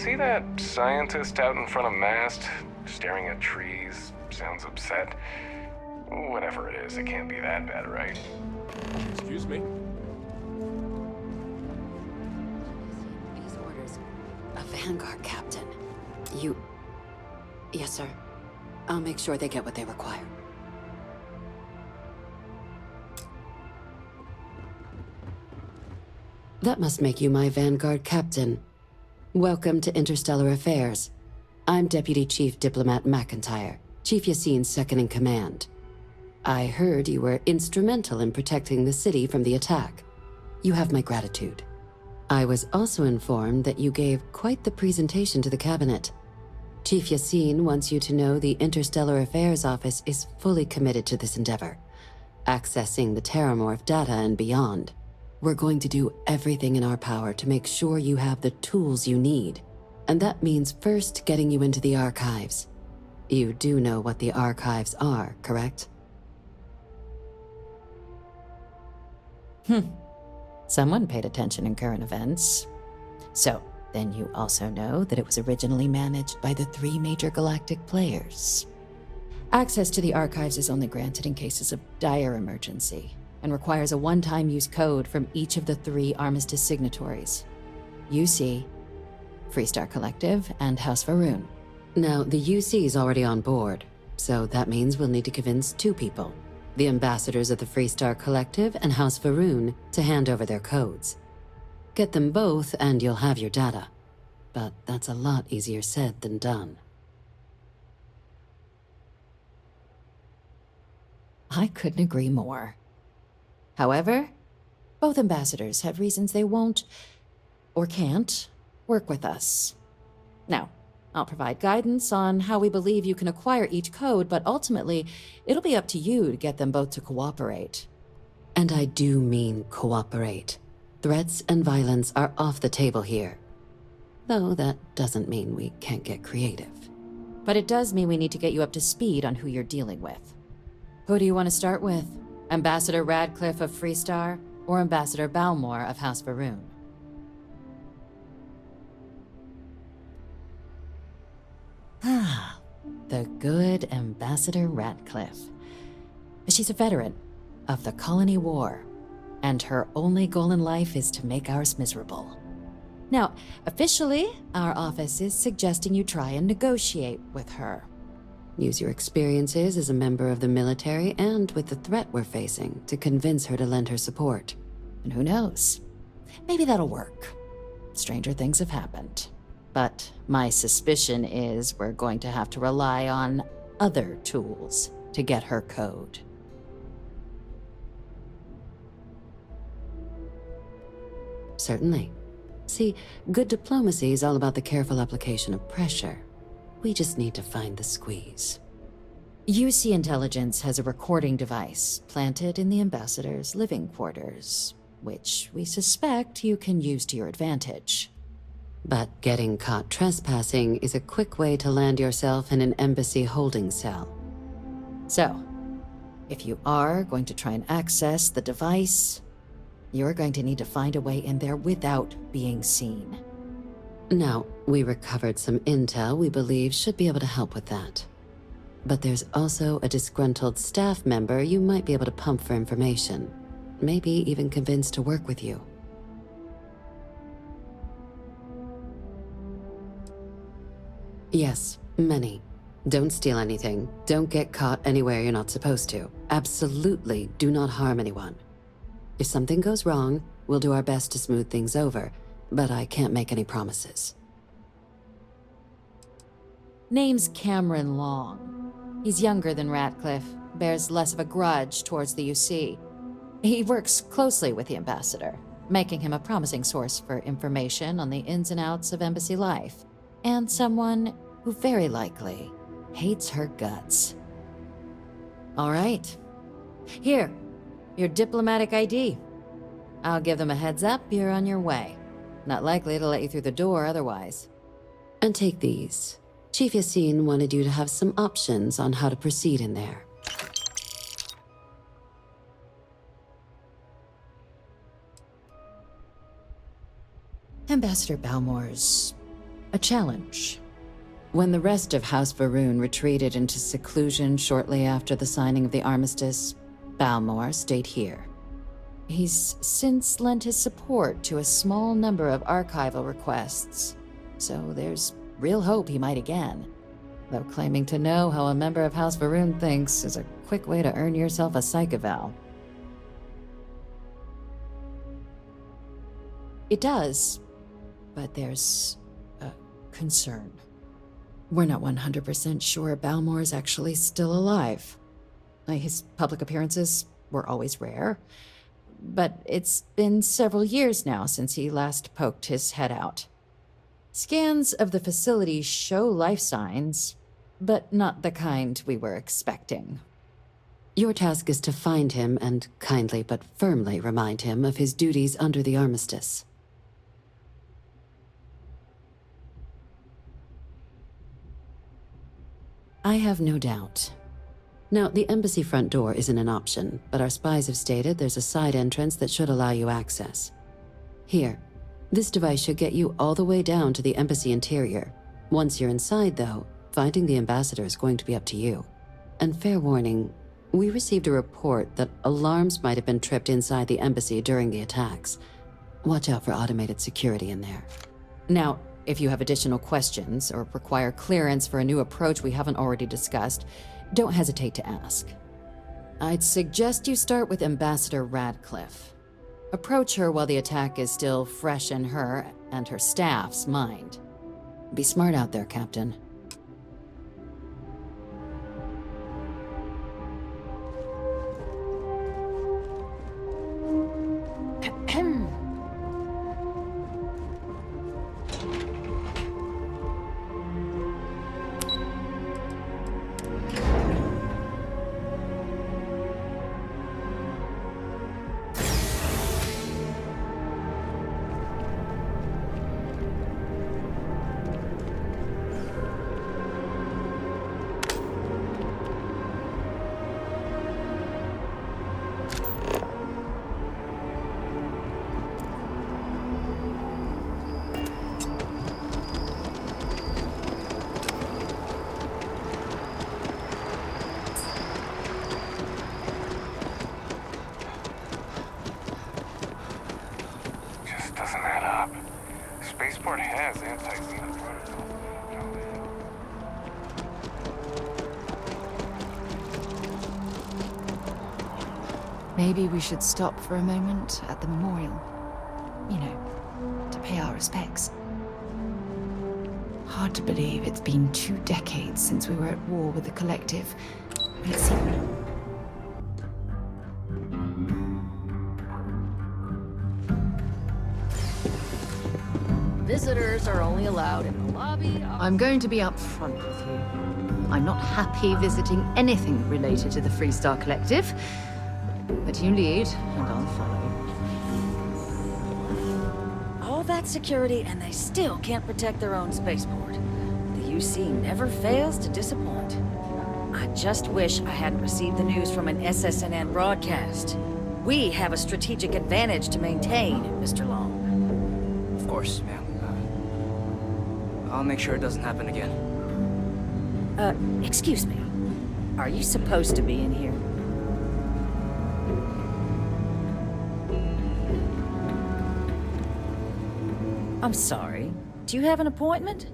see that scientist out in front of mast, staring at trees, sounds upset? Whatever it is, it can't be that bad, right? Excuse me? These orders. A Vanguard captain. You... Yes, sir. I'll make sure they get what they require. That must make you my Vanguard captain. Welcome to Interstellar Affairs. I'm Deputy Chief Diplomat McIntyre, Chief Yassine's second-in-command. I heard you were instrumental in protecting the city from the attack. You have my gratitude. I was also informed that you gave quite the presentation to the cabinet. Chief Yassine wants you to know the Interstellar Affairs Office is fully committed to this endeavor, accessing the Terramorph data and beyond. We're going to do everything in our power to make sure you have the tools you need. And that means first getting you into the archives. You do know what the archives are, correct? Someone paid attention in current events. So, then you also know that it was originally managed by the 3 major galactic players. Access to the archives is only granted in cases of dire emergency, and requires a one-time use code from each of the 3 Armistice signatories. UC, Freestar Collective, and House Varun. Now, the UC is already on board, so that means we'll need to convince 2 people. The ambassadors of the Freestar Collective and House Varun to hand over their codes. Get them both and you'll have your data. But that's a lot easier said than done. I couldn't agree more. However, both ambassadors have reasons they won't, or can't, work with us. Now, I'll provide guidance on how we believe you can acquire each code, but ultimately, it'll be up to you to get them both to cooperate. And I do mean cooperate. Threats and violence are off the table here. Though that doesn't mean we can't get creative. But it does mean we need to get you up to speed on who you're dealing with. Who do you want to start with? Ambassador Radcliffe of Freestar, or Ambassador Balmore of House Varun? The good Ambassador Radcliffe. She's a veteran of the Colony War, and her only goal in life is to make ours miserable. Now, officially, our office is suggesting you try and negotiate with her. Use your experiences as a member of the military and with the threat we're facing to convince her to lend her support. And who knows? Maybe that'll work. Stranger things have happened. But my suspicion is we're going to have to rely on other tools to get her code. Certainly. See, good diplomacy is all about the careful application of pressure. We just need to find the squeeze. UC Intelligence has a recording device planted in the ambassador's living quarters, which we suspect you can use to your advantage. But getting caught trespassing is a quick way to land yourself in an embassy holding cell. So, if you are going to try and access the device, you're going to need to find a way in there without being seen. Now, we recovered some intel we believe should be able to help with that. But there's also a disgruntled staff member you might be able to pump for information. Maybe even convince to work with you. Yes, many. Don't steal anything. Don't get caught anywhere you're not supposed to. Absolutely do not harm anyone. If something goes wrong, we'll do our best to smooth things over, but I can't make any promises. Name's Cameron Long. He's younger than Radcliffe, bears less of a grudge towards the UC. He works closely with the ambassador, making him a promising source for information on the ins and outs of embassy life, and someone who very likely hates her guts. All right. Here, your diplomatic ID. I'll give them a heads up you're on your way. Not likely to let you through the door otherwise. And take these. Chief Yassine wanted you to have some options on how to proceed in there. Ambassador Balmore's a challenge. When the rest of House Varun retreated into seclusion shortly after the signing of the armistice, Balmor stayed here. He's since lent his support to a small number of archival requests, so there's real hope he might again. Though claiming to know how a member of House Varun thinks is a quick way to earn yourself a psych eval. It does, but there's a concern. We're not 100% sure Balmor is actually still alive. His public appearances were always rare, but it's been several years now since he last poked his head out. Scans of the facility show life signs, but not the kind we were expecting. Your task is to find him and kindly but firmly remind him of his duties under the armistice. I have no doubt. Now, the embassy front door isn't an option, but our spies have stated there's a side entrance that should allow you access. Here, this device should get you all the way down to the embassy interior. Once you're inside, though, finding the ambassador is going to be up to you. And fair warning, we received a report that alarms might have been tripped inside the embassy during the attacks. Watch out for automated security in there. Now, if you have additional questions or require clearance for a new approach we haven't already discussed, don't hesitate to ask. I'd suggest you start with Ambassador Radcliffe. Approach her while the attack is still fresh in her and her staff's mind. Be smart out there, Captain. Maybe we should stop for a moment at the memorial. You know, to pay our respects. Hard to believe it's been 2 decades since we were at war with the Collective. But it seems... Visitors are only allowed in the lobby. I'm going to be upfront with you. I'm not happy visiting anything related to the Freestar Collective. But you lead, and I'll follow. All that security, and they still can't protect their own spaceport. The UC never fails to disappoint. I just wish I hadn't received the news from an SSNN broadcast. We have a strategic advantage to maintain, Mr. Long. Of course, ma'am. I'll make sure it doesn't happen again. Excuse me. Are you supposed to be in here? I'm sorry. Do you have an appointment?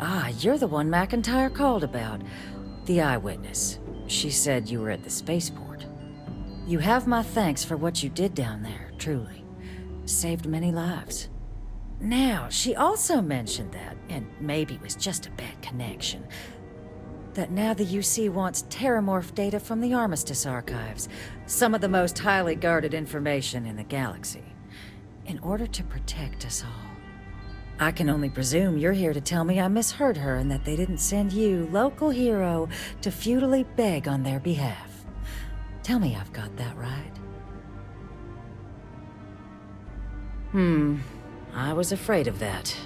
Ah, you're the one McIntyre called about. The eyewitness. She said you were at the spaceport. You have my thanks for what you did down there, truly. Saved many lives. Now, she also mentioned that, and maybe it was just a bad connection, that now the UC wants terramorph data from the Armistice archives, some of the most highly guarded information in the galaxy, in order to protect us all. I can only presume you're here to tell me I misheard her and that they didn't send you, local hero, to futilely beg on their behalf. Tell me I've got that right. I was afraid of that.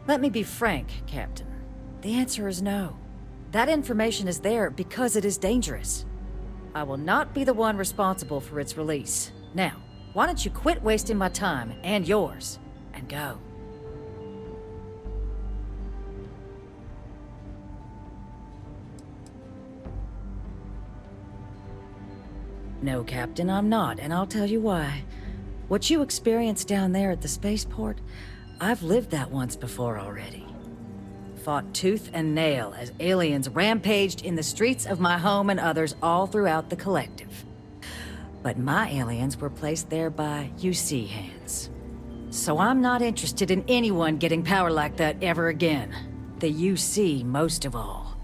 Let me be frank, Captain. The answer is no. That information is there because it is dangerous. I will not be the one responsible for its release. Now, why don't you quit wasting my time and yours? and go. No, Captain, I'm not, and I'll tell you why. What you experienced down there at the spaceport, I've lived that once before already. Fought tooth and nail as aliens rampaged in the streets of my home and others all throughout the collective. But my aliens were placed there by UC hands. So I'm not interested in anyone getting power like that ever again. The UC most of all.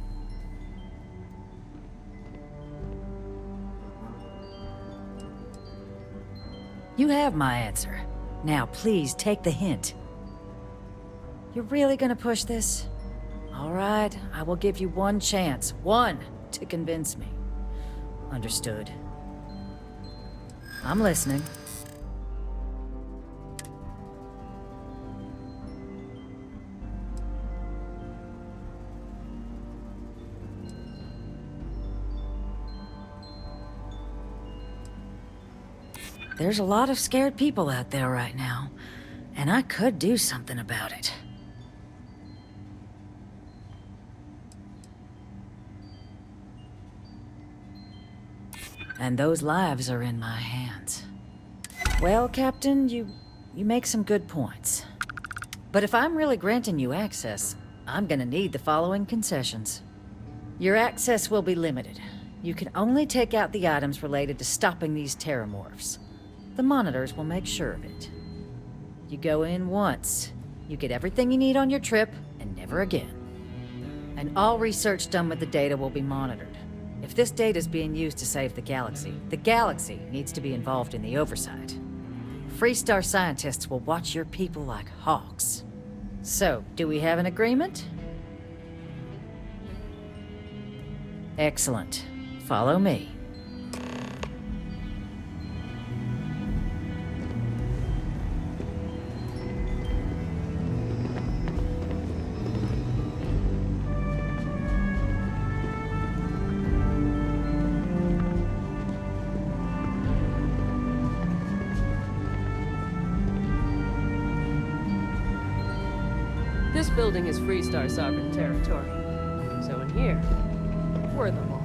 You have my answer. Now please take the hint. You're really gonna push this? All right, I will give you one chance. One to convince me. Understood. I'm listening. There's a lot of scared people out there right now, and I could do something about it. And those lives are in my hands. Well, Captain, you make some good points. But if I'm really granting you access, I'm gonna need the following concessions. Your access will be limited. You can only take out the items related to stopping these terramorphs. The monitors will make sure of it. You go in once, you get everything you need on your trip, and never again. And all research done with the data will be monitored. If this data is being used to save the galaxy needs to be involved in the oversight. Freestar scientists will watch your people like hawks. So, do we have an agreement? Excellent. Follow me. This building is Freestar sovereign territory. So in here, we're the law.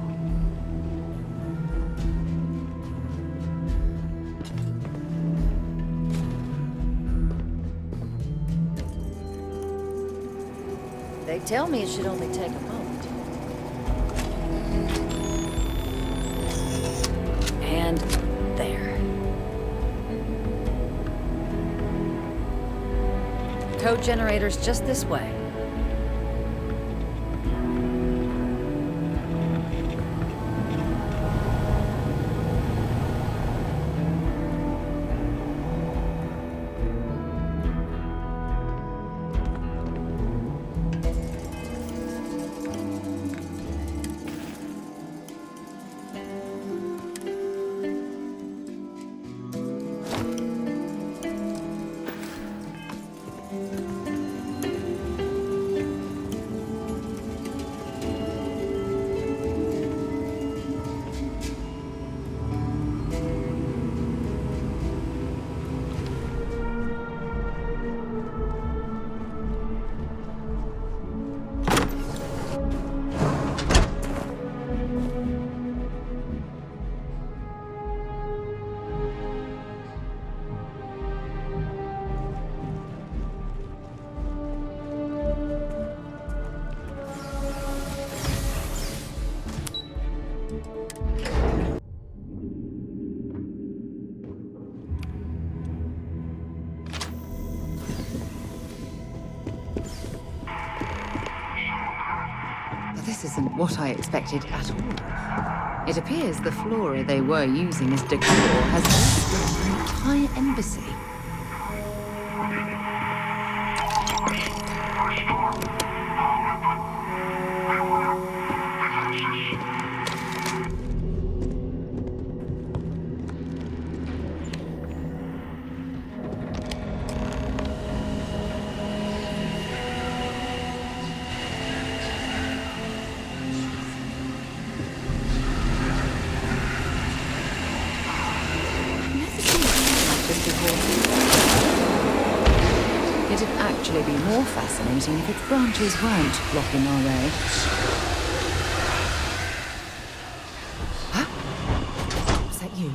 They tell me it should only take a moment. And there. Code generator's just this way. This isn't what I expected at all. It appears the flora they were using as decor has hosted an entire embassy. it'd actually be more fascinating if its branches weren't blocking our way. Huh? Was that you?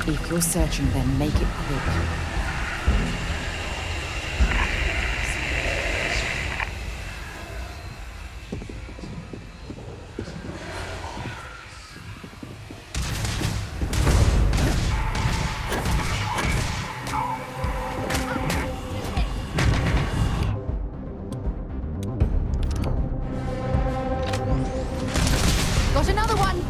If you're searching, then make it quick. Got another one!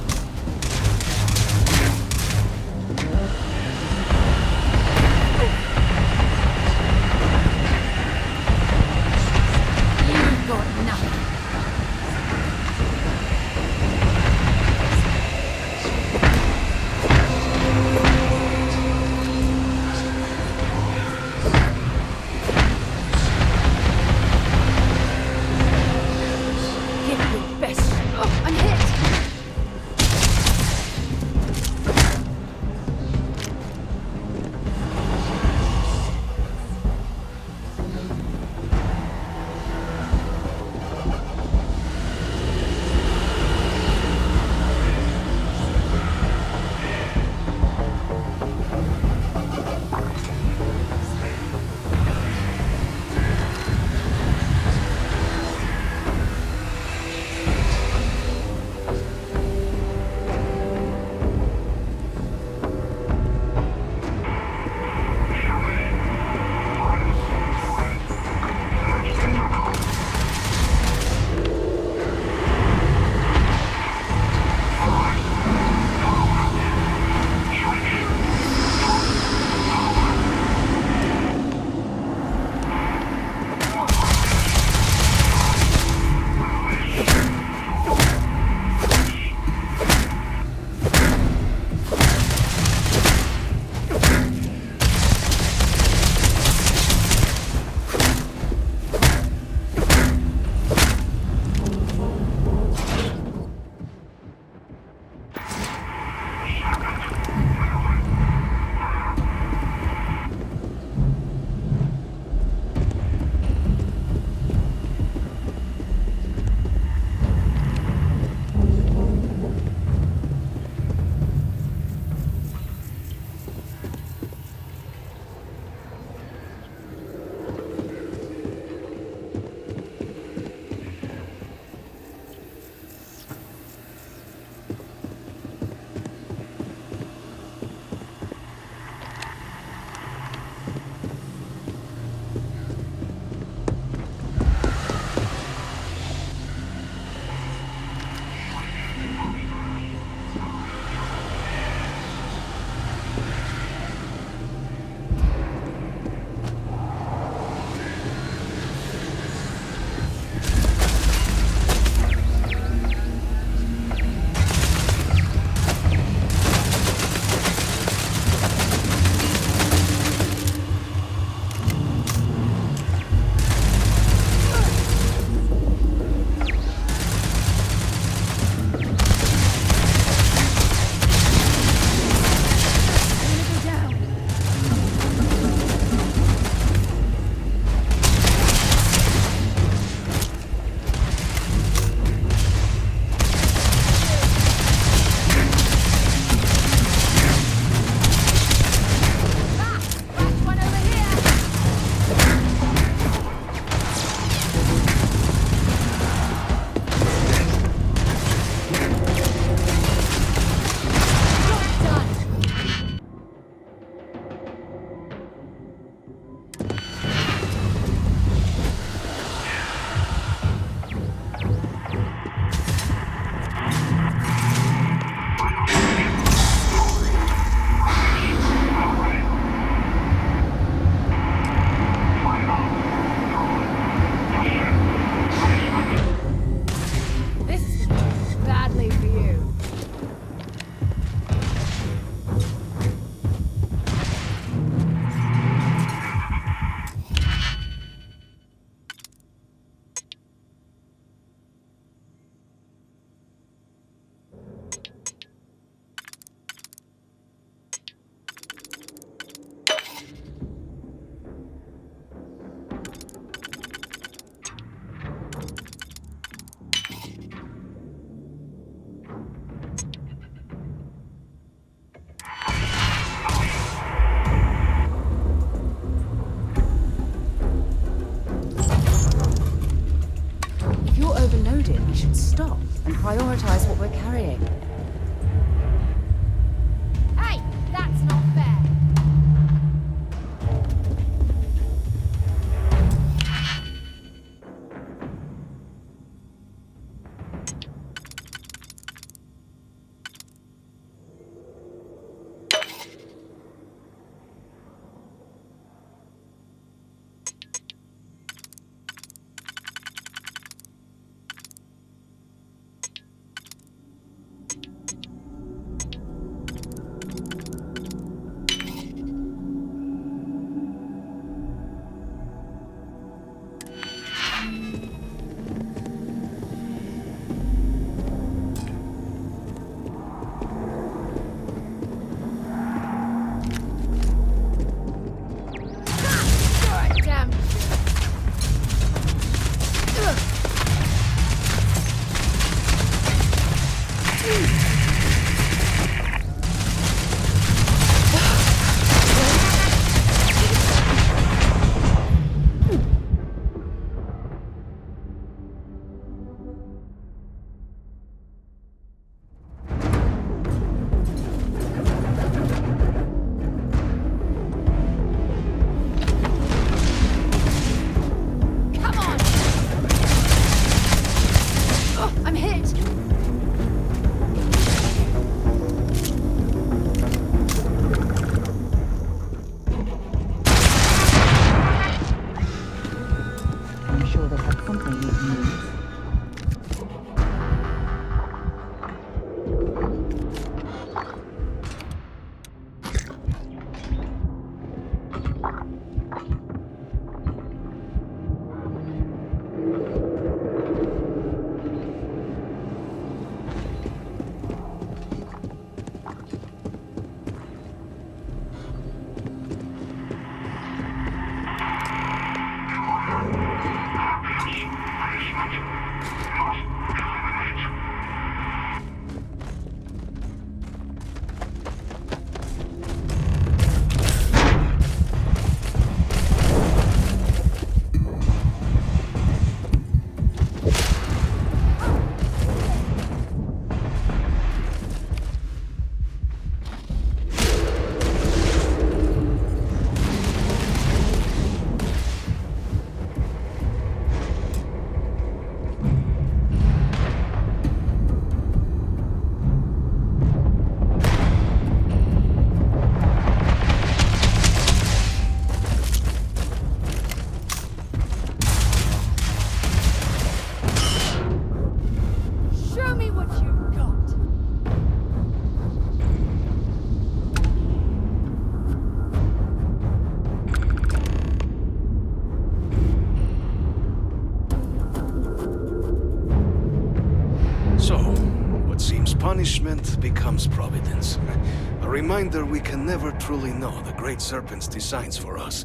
reminder we can never truly know the Great Serpent's designs for us.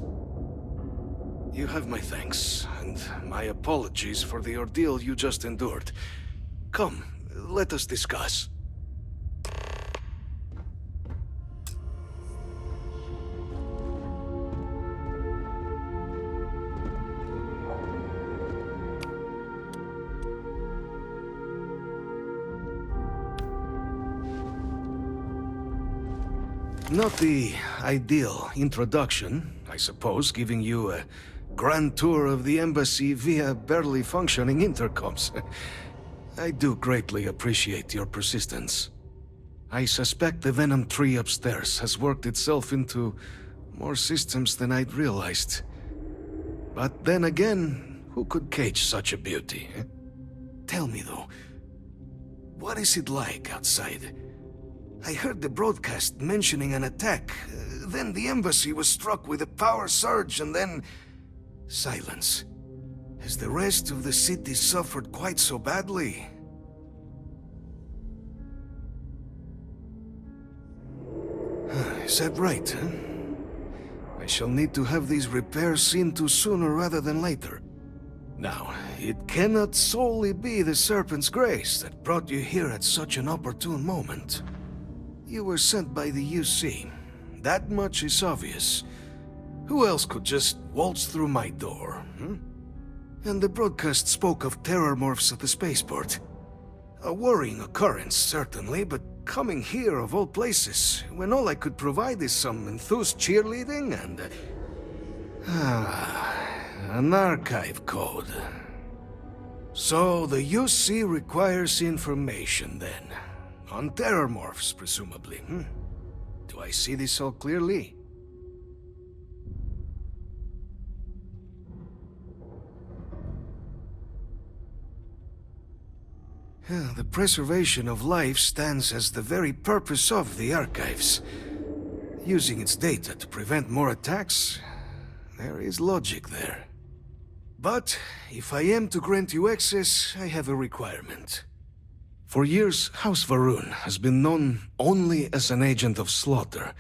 You have my thanks, and my apologies for the ordeal you just endured. Come, let us discuss. Not the ideal introduction, I suppose, giving you a grand tour of the embassy via barely functioning intercoms. I do greatly appreciate your persistence. I suspect the Venom tree upstairs has worked itself into more systems than I'd realized. But then again, who could cage such a beauty? Tell me though, what is it like outside? I heard the broadcast mentioning an attack, then the embassy was struck with a power surge, and then silence. Has the rest of the city suffered quite so badly? Is that right, huh? I shall need to have these repairs seen to sooner rather than later. Now, it cannot solely be the Serpent's grace that brought you here at such an opportune moment. You were sent by the UC. That much is obvious. Who else could just waltz through my door, hmm? And the broadcast spoke of terror morphs at the spaceport. A worrying occurrence, certainly, but coming here of all places, when all I could provide is some enthused cheerleading and... an archive code. So the UC requires information, then. On terror morphs, presumably, hmm? Do I see this all clearly? The preservation of life stands as the very purpose of the archives. Using its data to prevent more attacks, there is logic there. But if I am to grant you access, I have a requirement. For years, House Varun has been known only as an agent of slaughter.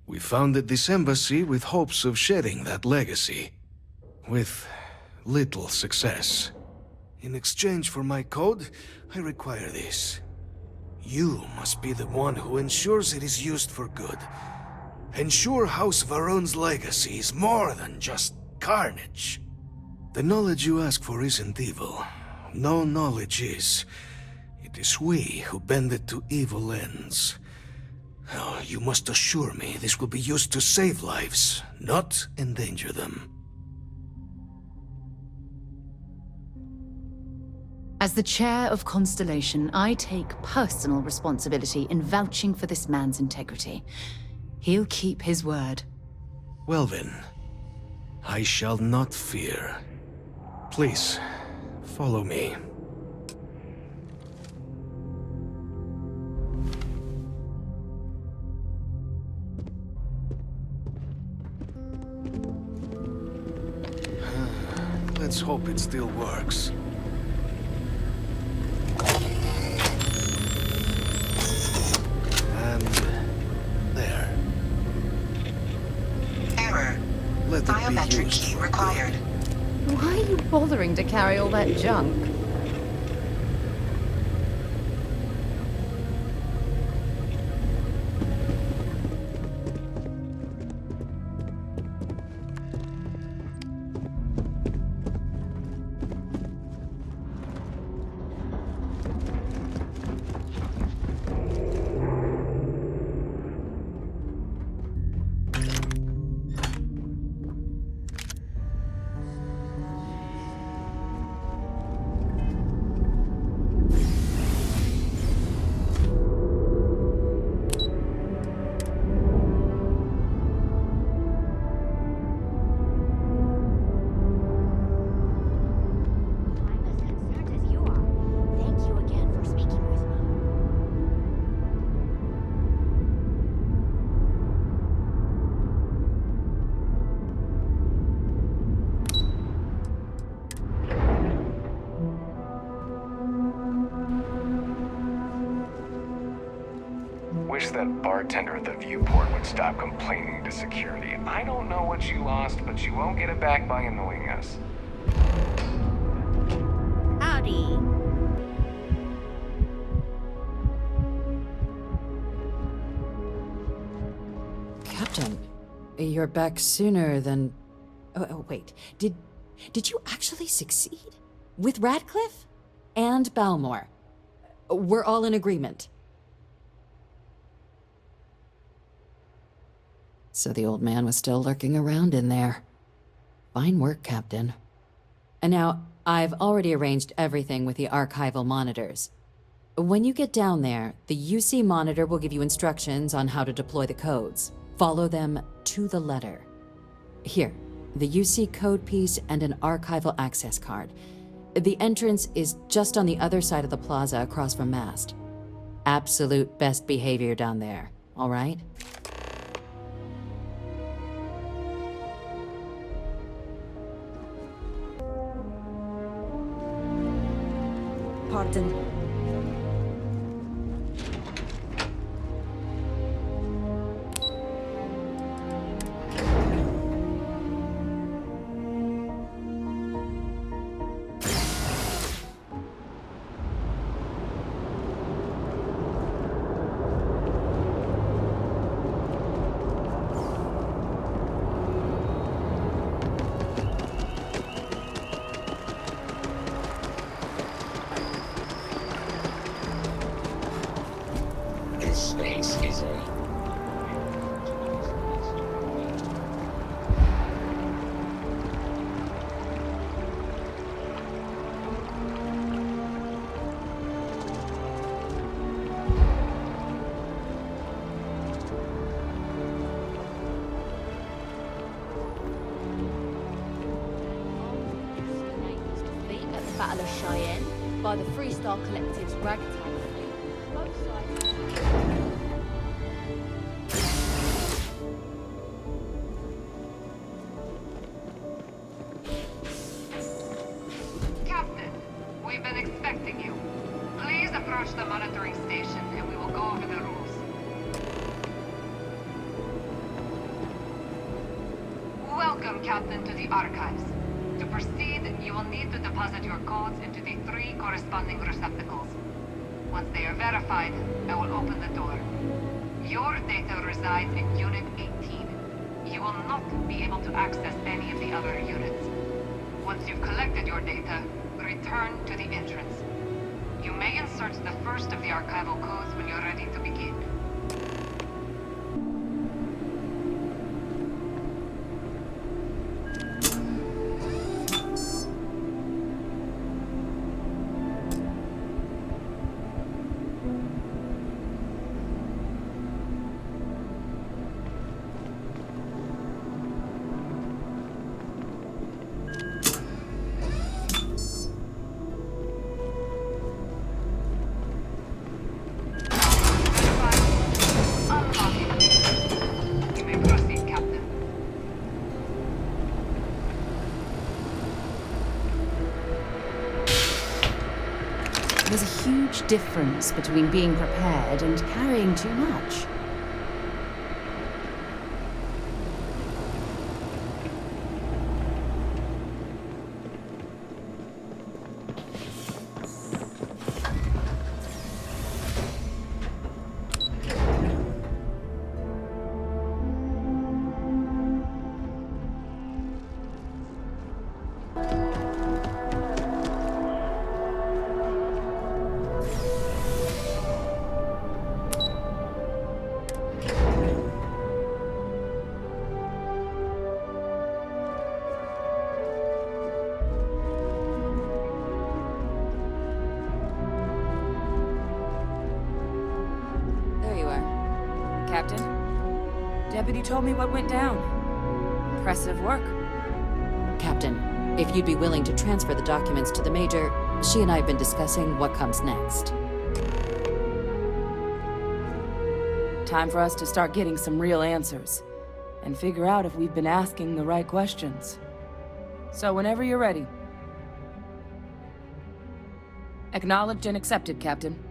We founded this embassy with hopes of shedding that legacy. With little success. In exchange for my code, I require this. You must be the one who ensures it is used for good. Ensure House Varun's legacy is more than just carnage. The knowledge you ask for isn't evil. No knowledge is. It is we who bend it to evil ends. Oh, you must assure me this will be used to save lives, not endanger them. As the chair of Constellation, I take personal responsibility in vouching for this man's integrity. He'll keep his word. Well then, I shall not fear. Please, follow me. Let's hope it still works. And there. Error. Let it be Biometric used key for required. Why are you bothering to carry all that junk? bartender at the viewport would stop complaining to security. I don't know what you lost, but you won't get it back by annoying us. Howdy. Captain, you're back sooner than... wait. Did you actually succeed? With Radcliffe? And Balmore? We're all in agreement. So the old man was still lurking around in there. Fine work, Captain. And now, I've already arranged everything with the archival monitors. When you get down there, the UC monitor will give you instructions on how to deploy the codes. Follow them to the letter. Here, the UC code piece and an archival access card. The entrance is just on the other side of the plaza across from Mast. Absolute best behavior down there, all right? Pardon. Space is a At the Battle of Cheyenne by the Freestar Collective's ragtag fleet. Both sides. Captain, we've been expecting you. Please approach the monitoring station and we will go over the rules. Welcome, Captain, to the Archives. To proceed, you will need to deposit your codes into the 3 corresponding receptacles. Once they are verified, I will open the door. Your data resides in Unit 18. You will not be able to access any of the other units. Once you've collected your data, return to the entrance. You may insert the first of the archival codes when you're ready to begin. There's a huge difference between being prepared and carrying too much. Captain. Deputy told me what went down. Impressive work. Captain, if you'd be willing to transfer the documents to the Major, she and I have been discussing what comes next. Time for us to start getting some real answers, and figure out if we've been asking the right questions. So whenever you're ready. Acknowledged and accepted, Captain.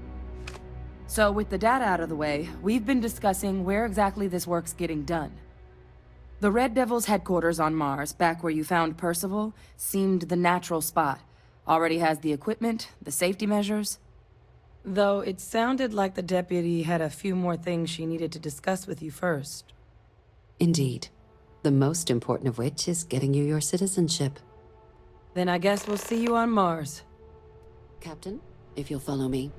So with the data out of the way, we've been discussing where exactly this work's getting done. The Red Devil's headquarters on Mars, back where you found Percival, seemed the natural spot. Already has the equipment, the safety measures. Though it sounded like the deputy had a few more things she needed to discuss with you first. Indeed. The most important of which is getting you your citizenship. Then I guess we'll see you on Mars. Captain, if you'll follow me.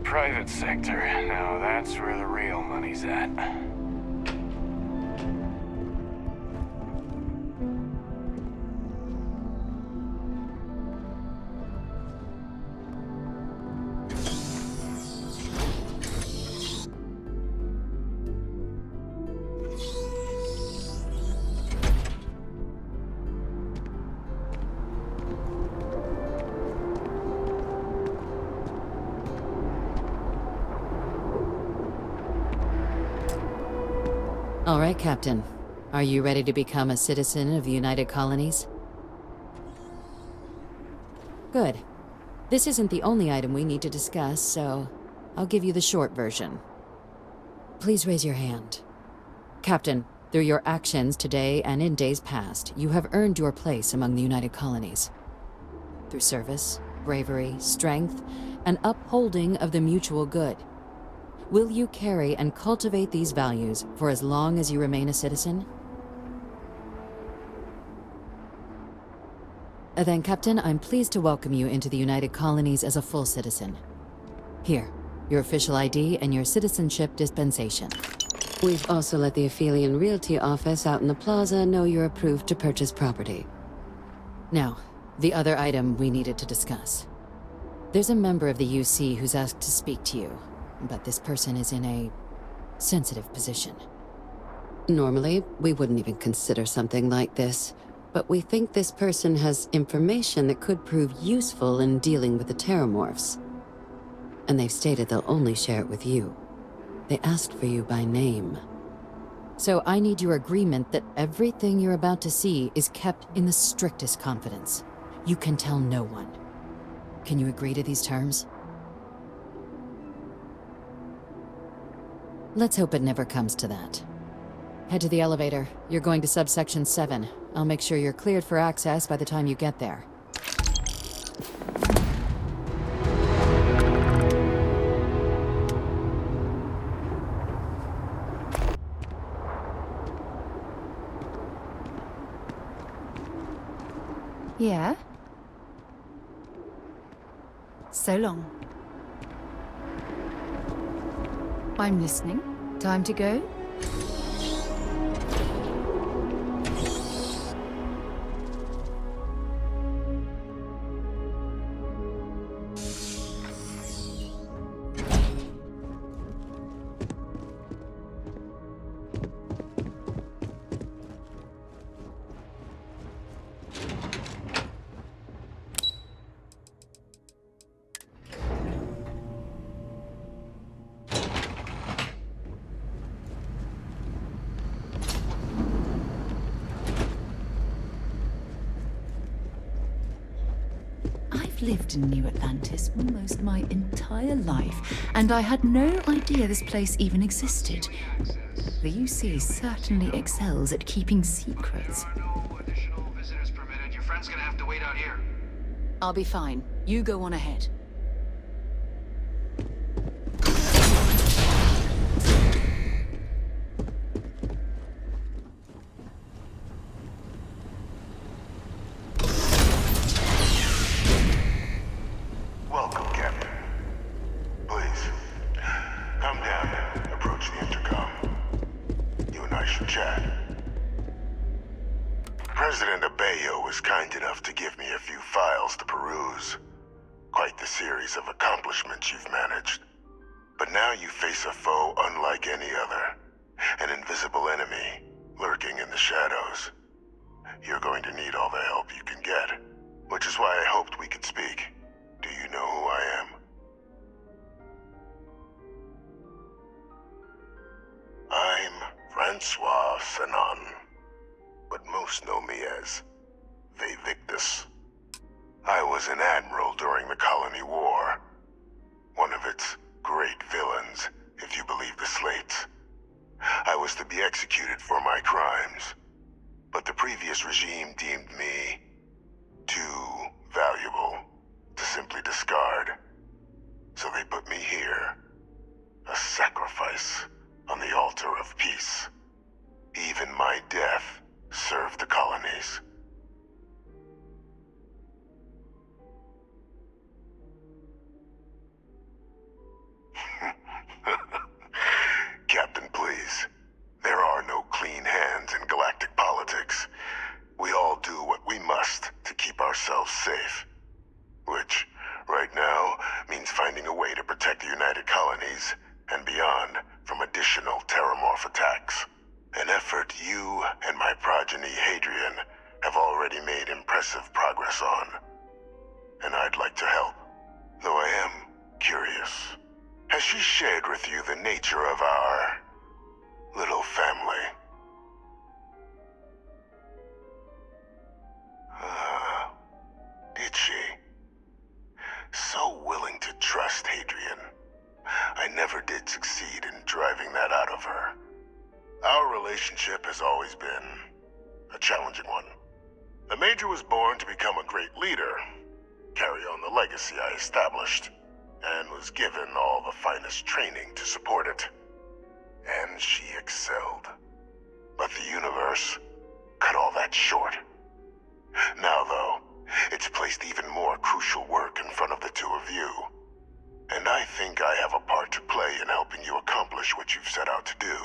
Private sector. Now that's where the real money's at. All right, Captain. Are you ready to become a citizen of the United Colonies? Good. This isn't the only item we need to discuss, so I'll give you the short version. Please raise your hand. Captain, through your actions today and in days past, you have earned your place among the United Colonies. Through service, bravery, strength, and upholding of the mutual good. Will you carry and cultivate these values for as long as you remain a citizen? Then, Captain, I'm pleased to welcome you into the United Colonies as a full citizen. Here, your official ID and your citizenship dispensation. We've also let the Aphelion Realty office out in the plaza know you're approved to purchase property. Now, the other item we needed to discuss. There's a member of the UC who's asked to speak to you, but this person is in a sensitive position. Normally, we wouldn't even consider something like this, but we think this person has information that could prove useful in dealing with the Terramorphs. And they've stated they'll only share it with you. They asked for you by name. So I need your agreement that everything you're about to see is kept in the strictest confidence. You can tell no one. Can you agree to these terms? Let's hope it never comes to that. Head to the elevator. You're going to subsection 7. I'll make sure you're cleared for access by the time you get there. Yeah? So long. I'm listening. Time to go? I've lived in New Atlantis almost my entire life, and I had no idea this place even existed. The UC certainly excels at keeping secrets. No additional visitors permitted. Your friend's gonna have to wait out here. I'll be fine. You go on ahead. Welcome, Captain. Please, come down and approach the intercom. You and I should chat. President Abeyo was kind enough to give me a few files to peruse. Quite the series of accomplishments you've managed. But now you face a foe unlike any other. An invisible enemy, lurking in the shadows. You're going to need all the help you can get, which is why I hoped we could speak. Do you know who I am? I'm Francois Sanon, but most know me as Victus. I was an admiral during the Colony War. One of its great villains, if you believe the slates. I was to be executed for my crimes, but the previous regime deemed me too valuable to simply discard. So they put me here, a sacrifice on the altar of peace. Even my death served the colonies. Captain, please. There are no clean hands in galactic politics. We all do what we must to keep ourselves safe. Which, right now, means finding a way to protect the United Colonies and beyond from additional terramorph attacks. An effort you and my progeny Hadrian have already made impressive progress on. And I'd like to help, though I am curious. Has she shared with you the nature of our little family? Did she? So willing to trust Hadrian. I never did succeed in driving that out of her. Our relationship has always been a challenging one. The Major was born to become a great leader, carry on the legacy I established, and was given all the finest training to support it. And she excelled. But the universe cut all that short. Now, though, it's placed even more crucial work in front of the two of you. And I think I have a part to play in helping you accomplish what you've set out to do.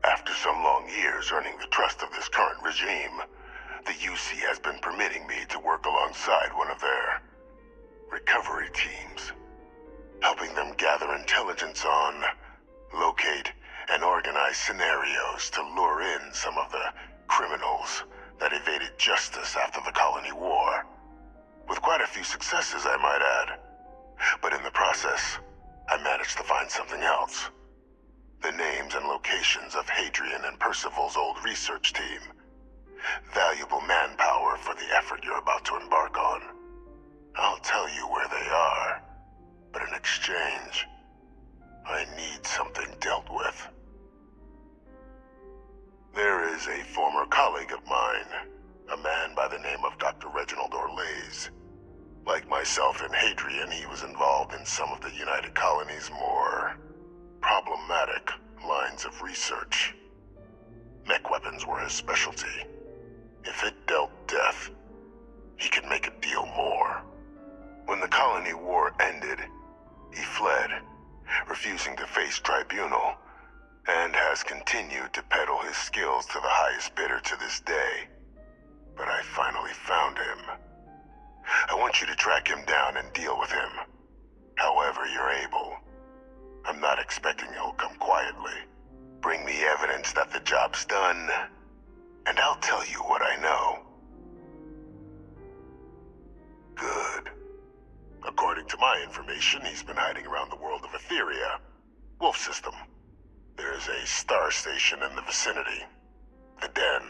After some long years earning the trust of this current regime, the UC has been permitting me to work alongside one of their recovery teams, helping them gather intelligence on, locate, and organize scenarios to lure in some of the criminals that evaded justice after the Colony War. With quite a few successes, I might add. But in the process, I managed to find something else. The names and locations of Hadrian and Percival's old research team. Valuable manpower for the effort you're about to embark on. I'll tell you where they are, but in exchange, I need something dealt with. There is a former colleague of mine, a man by the name of Dr. Reginald Orlaise. Like myself and Hadrian, he was involved in some of the United Colony's more problematic lines of research. Mech weapons were his specialty. If it dealt death, he could make a deal more. When the Colony War ended, he fled, refusing to face tribunal, and has continued to peddle his skills to the highest bidder to this day. But I finally found him. I want you to track him down and deal with him, however you're able. I'm not expecting he'll come quietly. Bring me evidence that the job's done, and I'll tell you what I know. Good. According to my information, he's been hiding around the world of Etheria, Wolf System. There's a star station in the vicinity, the Den.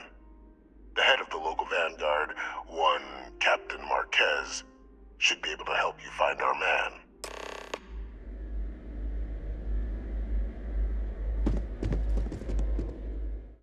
The head of the local vanguard, one Captain Marquez, should be able to help you find our man.